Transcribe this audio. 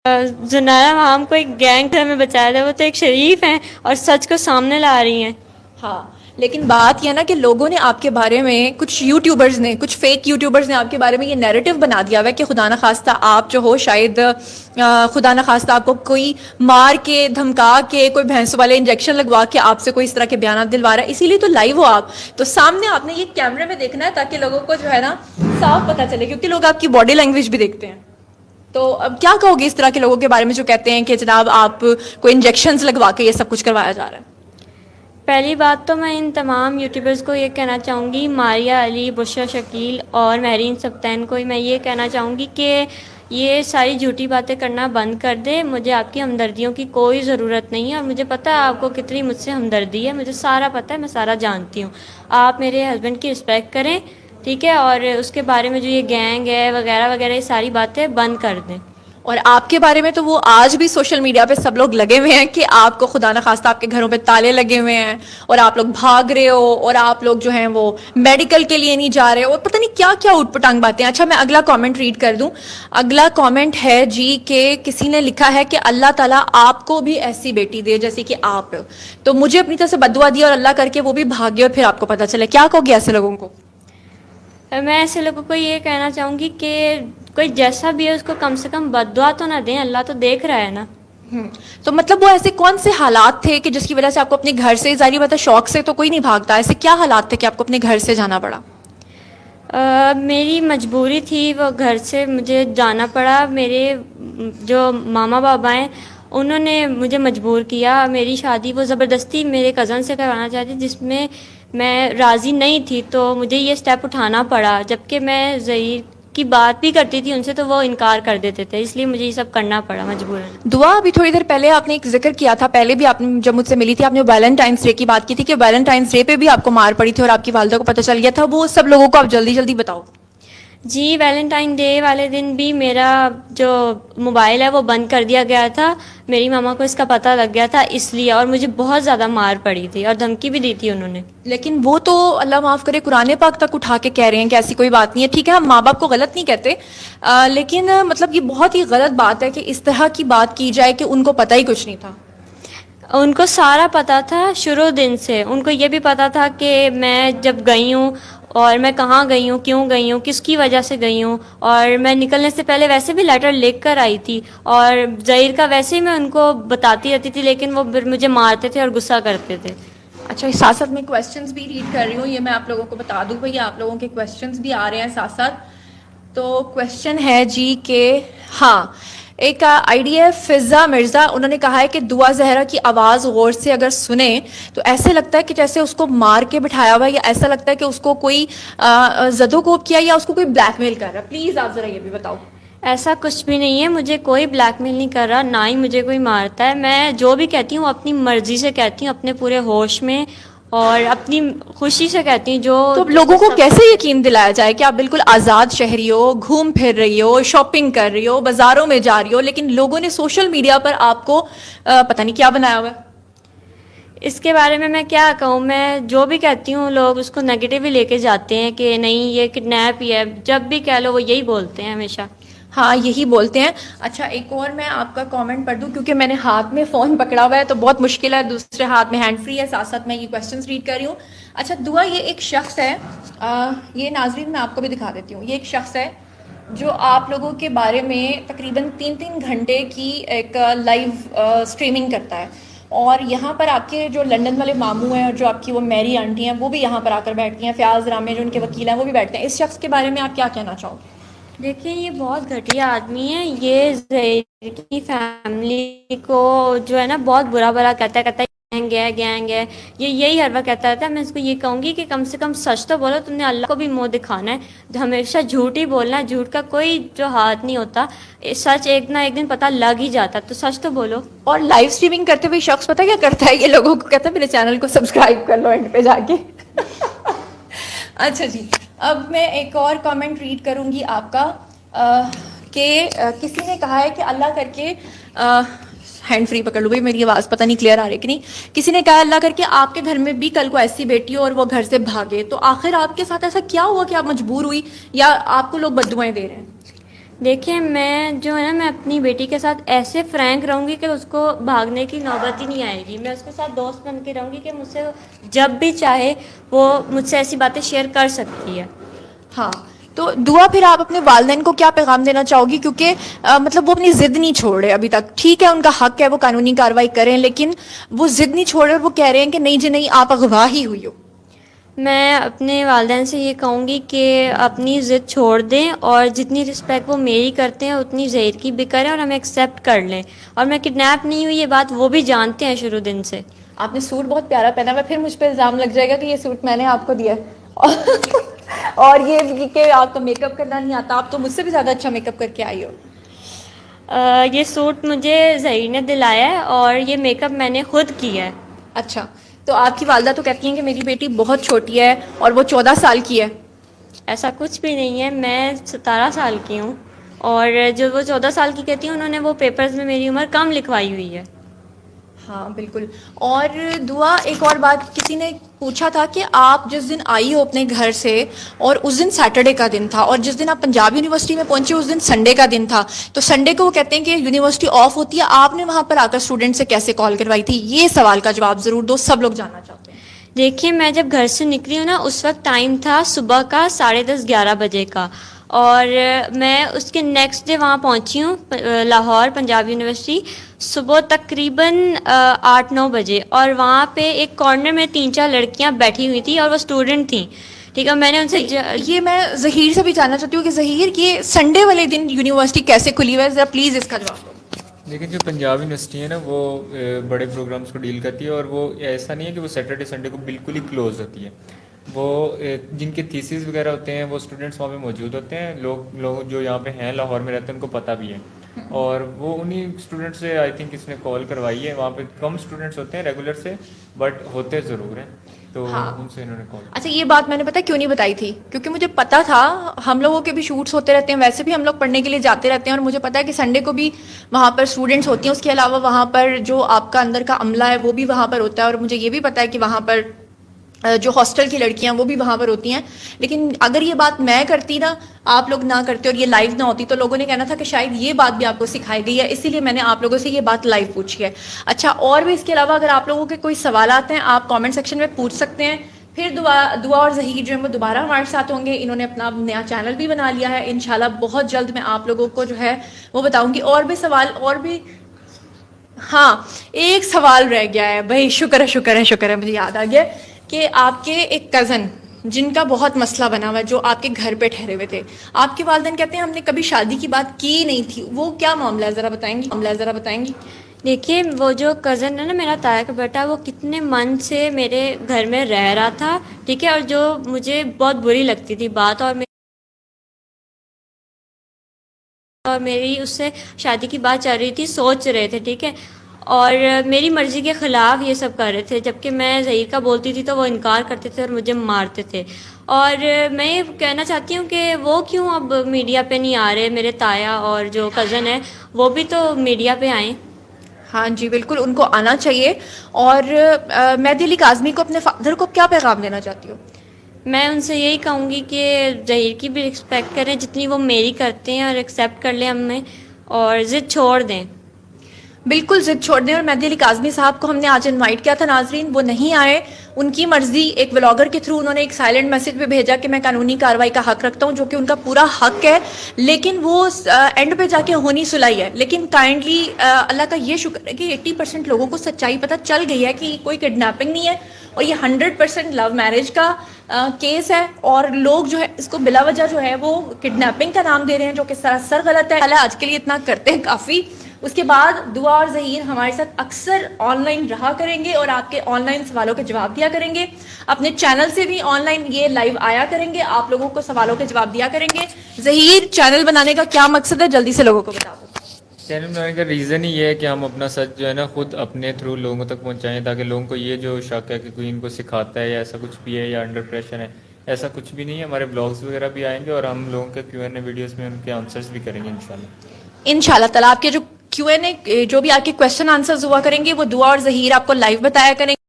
زنارا مام کو ایک گینگ سے ہمیں بچایا تھا، وہ تو ایک شریف ہیں اور سچ کو سامنے لا رہی ہیں. ہاں لیکن بات یہ نا کہ لوگوں نے آپ کے بارے میں، کچھ یوٹیوبرز نے، کچھ فیک یوٹیوبرز نے آپ کے بارے میں یہ نیریٹو بنا دیا ہوا ہے کہ خدا نخواستہ آپ جو ہو شاید خدا نخواستہ آپ کو کوئی مار کے دھمکا کے کوئی بھینسوں والے انجیکشن لگوا کے آپ سے کوئی اس طرح کے بیانات دلوا رہا ہے، اسی لیے تو لائیو ہو آپ، تو سامنے آپ نے یہ کیمرے میں دیکھنا ہے تاکہ لوگوں کو جو ہے نا صاف پتہ چلے، کیونکہ لوگ آپ کی باڈی لینگویج بھی دیکھتے ہیں. تو اب کیا کہو گے اس طرح کے لوگوں کے بارے میں جو کہتے ہیں کہ جناب آپ کو انجیکشنز لگوا کے یہ سب کچھ کروایا جا رہا ہے؟ پہلی بات تو میں ان تمام یوٹیوبرز کو یہ کہنا چاہوں گی، ماریہ علی، بشرا شکیل اور مہرین سبطین کو میں یہ کہنا چاہوں گی کہ یہ ساری جھوٹی باتیں کرنا بند کر دے. مجھے آپ کی ہمدردیوں کی کوئی ضرورت نہیں ہے، اور مجھے پتہ ہے آپ کو کتنی مجھ سے ہمدردی ہے، مجھے سارا پتہ ہے، میں سارا جانتی ہوں. آپ میرے ہسبینڈ کی رسپیکٹ کریں، ٹھیک ہے، اور اس کے بارے میں جو یہ گینگ ہے وغیرہ وغیرہ یہ ساری باتیں بند کر دیں. اور آپ کے بارے میں تو وہ آج بھی سوشل میڈیا پہ سب لوگ لگے ہوئے ہیں کہ آپ کو خدا نخواستہ آپ کے گھروں پہ تالے لگے ہوئے ہیں اور آپ لوگ بھاگ رہے ہو اور آپ لوگ جو ہیں وہ میڈیکل کے لیے نہیں جا رہے ہو اور پتہ نہیں کیا کیا اوٹ پٹانگ باتیں. اچھا میں اگلا کامنٹ ریڈ کر دوں. اگلا کامنٹ ہے جی کہ کسی نے لکھا ہے کہ اللہ تعالیٰ آپ کو بھی ایسی بیٹی دے جیسے کہ آپ، تو مجھے اپنی طرف سے بددعا دی اور اللہ کر کے وہ بھی بھاگے اور پھر آپ کو پتہ چلے. کیا کہو گے ایسے لوگوں کو؟ میں ایسے لوگوں کو یہ کہنا چاہوں گی کہ کوئی جیسا بھی ہے اس کو کم سے کم بد دعا تو نہ دیں، اللہ تو دیکھ رہا ہے نا. تو مطلب وہ ایسے کون سے حالات تھے کہ جس کی وجہ سے آپ کو اپنے گھر سے، ظاہری بات ہے شوق سے تو کوئی نہیں بھاگتا، ایسے کیا حالات تھے کہ آپ کو اپنے گھر سے جانا پڑا؟ میری مجبوری تھی، وہ گھر سے مجھے جانا پڑا. میرے جو ماما بابا ہیں انہوں نے مجھے مجبور کیا. میری شادی وہ زبردستی میرے کزن سے کروانا چاہتی جس میں راضی نہیں تھی، تو مجھے یہ سٹیپ اٹھانا پڑا. جبکہ میں ظہیر کی بات بھی کرتی تھی ان سے تو وہ انکار کر دیتے تھے، اس لیے مجھے یہ سب کرنا پڑا مجبوراً. دعا ابھی تھوڑی دیر پہلے آپ نے ایک ذکر کیا تھا، پہلے بھی آپ نے جب مجھ سے ملی تھی آپ نے ویلنٹائنس ڈے کی بات کی تھی کہ ویلنٹائنس ڈے پہ بھی آپ کو مار پڑی تھی اور آپ کی والدہ کو پتہ چل گیا تھا. وہ سب لوگوں کو آپ جلدی جلدی بتاؤ. جی، ویلنٹائن ڈے والے دن بھی میرا جو موبائل ہے وہ بند کر دیا گیا تھا. میری ماما کو اس کا پتہ لگ گیا تھا اس لیے، اور مجھے بہت زیادہ مار پڑی تھی اور دھمکی بھی دی تھی انہوں نے. لیکن وہ تو اللہ معاف کرے قرآن پاک تک اٹھا کے کہہ رہے ہیں کہ ایسی کوئی بات نہیں ہے. ٹھیک ہے ہم ماں باپ کو غلط نہیں کہتے، لیکن مطلب یہ بہت ہی غلط بات ہے کہ اس طرح کی بات کی جائے کہ ان کو پتہ ہی کچھ نہیں تھا. ان کو سارا پتہ تھا شروع دن سے. ان کو یہ بھی پتہ تھا کہ میں جب گئی ہوں اور میں کہاں گئی ہوں، کیوں گئی ہوں، کس کی وجہ سے گئی ہوں، اور میں نکلنے سے پہلے ویسے بھی لیٹر لکھ کر آئی تھی. اور ظہیر کا ویسے ہی میں ان کو بتاتی رہتی تھی لیکن وہ پھر مجھے مارتے تھے اور غصہ کرتے تھے. اچھا ساتھ ساتھ میں کویسچنز بھی ریڈ کر رہی ہوں، یہ میں آپ لوگوں کو بتا دوں بھائی آپ لوگوں کے کویسچنز بھی آ رہے ہیں ساتھ ساتھ. تو کویسچن ہے جی کہ ہاں ایک آئی ڈی ہے فضا مرزا، انہوں نے کہا ہے کہ دعا زہرا کی آواز غور سے اگر سنیں تو ایسے لگتا ہے کہ جیسے اس کو مار کے بٹھایا ہوا ہے، یا ایسا لگتا ہے کہ اس کو کوئی زدو کوب کیا یا اس کو کوئی بلیک میل کر رہا ہے. پلیز آپ ذرا یہ بھی بتاؤ. ایسا کچھ بھی نہیں ہے، مجھے کوئی بلیک میل نہیں کر رہا، نہ ہی مجھے کوئی مارتا ہے. میں جو بھی کہتی ہوں اپنی مرضی سے کہتی ہوں، اپنے پورے ہوش میں اور اپنی خوشی سے کہتی ہوں. تو لوگوں کو کیسے یقین دلایا جائے کہ آپ بالکل آزاد شہری ہو، گھوم پھر رہی ہو، شاپنگ کر رہی ہو، بازاروں میں جا رہی ہو، لیکن لوگوں نے سوشل میڈیا پر آپ کو پتہ نہیں کیا بنایا ہوا ہے؟ اس کے بارے میں کیا کہوں، میں جو بھی کہتی ہوں لوگ اس کو نیگیٹو ہی لے کے جاتے ہیں کہ نہیں یہ کڈنیپ ہی ہے. جب بھی کہہ لو وہ یہی بولتے ہیں ہمیشہ. ہاں یہی بولتے ہیں. اچھا ایک اور میں آپ کا کامنٹ پڑھ دوں کیونکہ میں نے ہاتھ میں فون پکڑا ہوا ہے تو بہت مشکل ہے، دوسرے ہاتھ میں ہینڈ فری ہے، ساتھ ساتھ میں یہ کویسچنس ریڈ کر رہی ہوں. اچھا دعا یہ ایک شخص ہے، یہ ناظرین میں آپ کو بھی دکھا دیتی ہوں. یہ ایک شخص ہے جو آپ لوگوں کے بارے میں تقریباً 3 گھنٹے کی ایک لائیو اسٹریمنگ کرتا ہے، اور یہاں پر آپ کے جو لنڈن والے ماموں ہیں اور جو آپ کی وہ میری آنٹی ہیں وہ بھی یہاں پر آ کر بیٹھتی ہیں، فیاض رامے جو ان کے وکیل ہیں وہ بھی بیٹھتے ہیں. اس شخص کے بارے میں آپ کیا کہنا چاہو گے؟ دیکھیں یہ بہت گھٹیا آدمی ہے. یہ زہیر کی فیملی کو جو ہے نا بہت برا کہتا ہے گینگ ہے. یہ یہی ہر وقت کہتا رہتا ہے. میں اس کو یہ کہوں گی کہ کم سے کم سچ تو بولو، تم نے اللہ کو بھی منہ دکھانا ہے. ہمیشہ جھوٹ ہی بولنا ہے، جھوٹ کا کوئی جو ہاتھ نہیں ہوتا. سچ ایک نہ ایک دن پتہ لگ ہی جاتا، تو سچ تو بولو. اور لائیو اسٹریمنگ کرتے ہوئے شخص پتہ کیا کرتا ہے؟ یہ لوگوں کو کہتا ہے میرے چینل کو سبسکرائب کر لو اینڈ پہ جا کے. اچھا جی اب میں ایک اور کامنٹ ریڈ کروں گی آپ کا کہ کسی نے کہا ہے کہ اللہ کر کے ہینڈ فری پکڑ لو بھائی، میری آواز پتہ نہیں کلیئر آ رہی کہ نہیں. کسی نے کہا اللہ کر کے آپ کے گھر میں بھی کل کو ایسی بیٹی ہو اور وہ گھر سے بھاگے، تو آخر آپ کے ساتھ ایسا کیا ہوا کہ آپ مجبور ہوئی یا آپ کو لوگ بددعائیں دے رہے ہیں؟ دیکھیں میں جو ہے نا میں اپنی بیٹی کے ساتھ ایسے فرینک رہوں گی کہ اس کو بھاگنے کی نوبت ہی نہیں آئے گی. میں اس کے ساتھ دوست بن کے رہوں گی کہ مجھ سے جب بھی چاہے وہ مجھ سے ایسی باتیں شیئر کر سکتی ہے. ہاں تو دعا پھر آپ اپنے والدین کو کیا پیغام دینا چاہو گی؟ کیونکہ مطلب وہ اپنی ضد نہیں چھوڑ رہے ابھی تک. ٹھیک ہے ان کا حق ہے وہ قانونی کارروائی کریں، لیکن وہ ضد نہیں چھوڑ رہے اور وہ کہہ رہے ہیں کہ نہیں جی نہیں آپ اغوا ہی ہوئی ہو. میں اپنے والدین سے یہ کہوں گی کہ اپنی ضد چھوڑ دیں اور جتنی رسپیکٹ وہ میری کرتے ہیں اتنی زہیر کی بھی کریں اور ہمیں ایکسیپٹ کر لیں. اور میں کڈنیپ نہیں ہوئی یہ بات وہ بھی جانتے ہیں شروع دن سے. آپ نے سوٹ بہت پیارا پہنا ہوا، پھر مجھ پہ الزام لگ جائے گا کہ یہ سوٹ میں نے آپ کو دیا ہے اور یہ کہ آپ کو میک اپ کرنا نہیں آتا. آپ تو مجھ سے بھی زیادہ اچھا میک اپ کر کے آئی ہو. یہ سوٹ مجھے ظہیر نے دلایا ہے اور یہ میک اپ میں نے خود کیا ہے. اچھا تو آپ کی والدہ تو کہتی ہیں کہ میری بیٹی بہت چھوٹی ہے اور وہ 14 سال کی ہے. ایسا کچھ بھی نہیں ہے، میں 17 سال کی ہوں اور جو وہ 14 سال کی کہتی ہیں انہوں نے وہ پیپرز میں میری عمر کم لکھوائی ہوئی ہے. ہاں بالکل. اور دعا ایک اور بات، کسی نے پوچھا تھا کہ آپ جس دن آئی ہو اپنے گھر سے اور اس دن سیٹرڈے کا دن تھا اور جس دن آپ پنجاب یونیورسٹی میں پہنچے اس دن سنڈے کا دن تھا، تو سنڈے کو وہ کہتے ہیں کہ یونیورسٹی آف ہوتی ہے، آپ نے وہاں پر آ کر اسٹوڈنٹ سے کیسے کال کروائی تھی؟ یہ سوال کا جواب ضرور دو، سب لوگ جاننا چاہتے ہیں. دیکھیے میں جب گھر سے نکلی ہوں نا اس وقت ٹائم تھا صبح کا 10:30 11 بجے کا، اور میں اس کے نیکسٹ ڈے وہاں پہنچی ہوں لاہور پنجاب یونیورسٹی صبح تقریباً 8-9 بجے، اور وہاں پہ ایک کارنر میں 3-4 لڑکیاں بیٹھی ہوئی تھیں اور وہ اسٹوڈنٹ تھیں. ٹھیک ہے، میں نے ان سے یہ میں ظہیر سے بھی جاننا چاہتی ہوں کہ ظہیر یہ سنڈے والے دن یونیورسٹی کیسے کھلی ہوئی ہے، ذرا پلیز اس کا جواب دو. لیکن جو پنجاب یونیورسٹی ہے نا وہ بڑے پروگرامز کو ڈیل کرتی ہے اور وہ ایسا نہیں ہے کہ وہ سیٹرڈے سنڈے کو بالکل ہی کلوز ہوتی ہے. وہ جن کے تھیسز وغیرہ ہوتے ہیں وہ اسٹوڈنٹس وہاں پہ موجود ہوتے ہیں. لوگ جو یہاں پہ ہیں لاہور میں رہتے ہیں ان کو پتہ بھی ہے، اور وہ انہی اسٹوڈنٹ سے آئی تھنک اس نے کال کروائی ہے. وہاں پہ کم اسٹوڈنٹس ہوتے ہیں ریگولر سے، بٹ ہوتے ضرور ہیں، تو ان سے انہوں نے کال. اچھا یہ بات میں نے پتا کیوں نہیں بتائی تھی؟ کیونکہ مجھے پتا تھا ہم لوگوں کے بھی شوٹس ہوتے رہتے ہیں، ویسے بھی ہم لوگ پڑھنے کے لیے جاتے رہتے ہیں، اور مجھے پتا ہے کہ سنڈے کو بھی وہاں پر اسٹوڈنٹس ہوتی ہیں. اس کے علاوہ وہاں پر جو آپ کا اندر کا عملہ ہے وہ بھی وہاں پر ہوتا ہے، اور مجھے یہ بھی پتا ہے کہ وہاں پر جو ہاسٹل کی لڑکیاں وہ بھی وہاں پر ہوتی ہیں. لیکن اگر یہ بات میں کرتی نا، آپ لوگ نہ کرتے اور یہ لائیو نہ ہوتی، تو لوگوں نے کہنا تھا کہ شاید یہ بات بھی آپ کو سکھائی گئی ہے، اسی لیے میں نے آپ لوگوں سے یہ بات لائیو پوچھی ہے. اچھا اور بھی اس کے علاوہ اگر آپ لوگوں کے کوئی سوالات ہیں آپ کامنٹ سیکشن میں پوچھ سکتے ہیں. پھر دعا اور ظہیر جو ہے وہ دوبارہ ہمارے ساتھ ہوں گے. انہوں نے اپنا نیا چینل بھی بنا لیا ہے، انشاءاللہ بہت جلد میں آپ لوگوں کو جو ہے وہ بتاؤں گی. اور بھی سوال اور بھی، ہاں ایک سوال رہ گیا ہے بھائی، شکر ہے مجھے یاد آ گیا کہ آپ کے ایک کزن جن کا بہت مسئلہ بنا ہوا ہے، جو آپ کے گھر پہ ٹھہرے ہوئے تھے، آپ کے والدین کہتے ہیں ہم نے کبھی شادی کی بات کی نہیں تھی، وہ کیا معاملہ ہے ذرا بتائیں گی؟ دیکھیے وہ جو کزن ہے نا میرا تایا کا بیٹا، وہ کتنے من سے میرے گھر میں رہ رہا تھا. ٹھیک ہے، اور جو مجھے بہت بری لگتی تھی بات، اور میری اس سے شادی کی بات چل رہی تھی، سوچ رہے تھے. ٹھیک ہے، اور میری مرضی کے خلاف یہ سب کر رہے تھے، جبکہ میں ظہیر کا بولتی تھی تو وہ انکار کرتے تھے اور مجھے مارتے تھے. اور میں یہ کہنا چاہتی ہوں کہ وہ کیوں اب میڈیا پہ نہیں آ رہے؟ میرے تایا اور جو کزن ہے وہ بھی تو میڈیا پہ آئیں. ہاں جی بالکل، ان کو آنا چاہیے. اور مہدی علی کاظمی کو، اپنے فادر کو کیا پیغام دینا چاہتی ہو؟ میں ان سے یہی کہوں گی کہ ظہیر کی بھی رسپیکٹ کریں جتنی وہ میری کرتے ہیں، اور ایکسیپٹ کر لیں ہمیں اور ضد چھوڑ دیں. بالکل ضد چھوڑ دیں. اور مہدی علی کاظمی صاحب کو ہم نے آج انوائٹ کیا تھا ناظرین، وہ نہیں آئے، ان کی مرضی. ایک ولاگر کے تھرو انہوں نے ایک سائلنٹ میسج پہ بھیجا کہ میں قانونی کارروائی کا حق رکھتا ہوں، جو کہ ان کا پورا حق ہے، لیکن وہ اینڈ پہ جا کے ہونی سلائی ہے. لیکن کائنڈلی اللہ کا یہ شکر ہے کہ 80% لوگوں کو سچائی پتہ چل گئی ہے کہ کوئی کڈنیپنگ نہیں ہے، اور یہ 100% لو میرج کا کیس ہے. اور لوگ جو ہے اس کو بلا وجہ جو ہے وہ کڈنیپنگ کا نام دے رہے ہیں، جو کہ سراسر غلط ہے. آج کے لیے اتنا کرتے ہیں کافی. اس کے بعد دعا اور ظہیر ہمارے ساتھ اکثر آن لائن رہا کریں گے اور آپ کے آن لائن سوالوں کے جواب دیا کریں گے. اپنے چینل سے بھی آن لائن یہ لائیو آیا کریں گے، آپ لوگوں کو سوالوں کے جواب دیا کریں گے. ظہیر چینل بنانے کا کیا مقصد ہے، جلدی سے لوگوں کو بتا دو. چینل بنانے کا ریزن ہی یہ ہے کہ ہم اپنا سچ جو ہے نا خود اپنے تھرو لوگوں تک پہنچائیں، تاکہ لوگوں کو یہ جو شک ہے کہ کوئی ان کو سکھاتا ہے یا ایسا کچھ بھی ہے یا انڈر پریشر ہے، ایسا کچھ بھی نہیں ہے. ہمارے بلاگز وغیرہ بھی آئیں گے اور ہم لوگوں کے Q&A ویڈیوز میں ان کے آنسرز بھی کریں گے انشاءاللہ تعالیٰ. آپ کے جو Q&A جو بھی آپ کے کویشچن آنسرز ہوا کریں گے وہ دعا اور ظہیر آپ کو لائیو بتایا کریں گے.